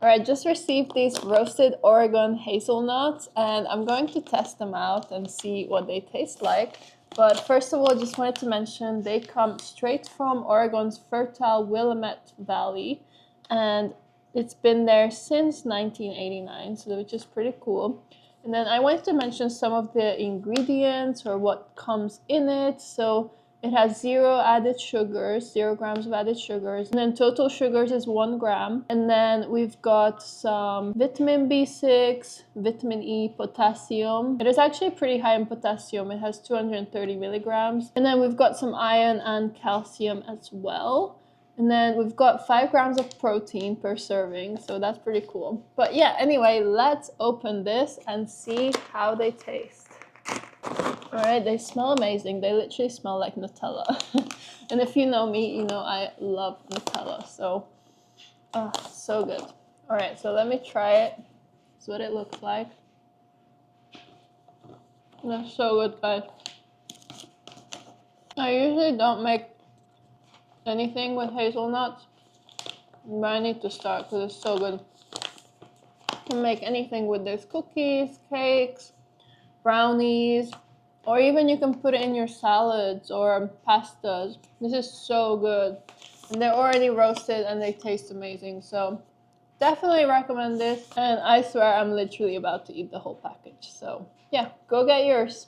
Alright, just received these roasted Oregon hazelnuts, and I'm going to test them out and see what they taste like. But first of all, just wanted to mention they come straight from Oregon's fertile Willamette Valley, and it's been there since 1989, so which is pretty cool. And then I wanted to mention some of the ingredients or what comes in it. So it has 0 added sugars, 0 grams of added sugars. And then total sugars is 1 gram. And then we've got some vitamin B6, vitamin E, potassium. It is actually pretty high in potassium. It has 230 milligrams. And then we've got some iron and calcium as well. And then we've got 5 grams of protein per serving, so that's pretty cool. But yeah, anyway, let's open this and see how they taste. Alright, they smell amazing. They literally smell like Nutella. And if you know me, you know I love Nutella, so so good. Alright, so let me try it. That's what it looks like. They're so good, guys. I usually don't make anything with hazelnuts, but I need to start because it's so good. You can make anything with this: cookies, cakes, brownies, or even you can put it in your salads or pastas. This is so good. And they're already roasted and they taste amazing. So definitely recommend this. And I swear I'm literally about to eat the whole package. So yeah, go get yours.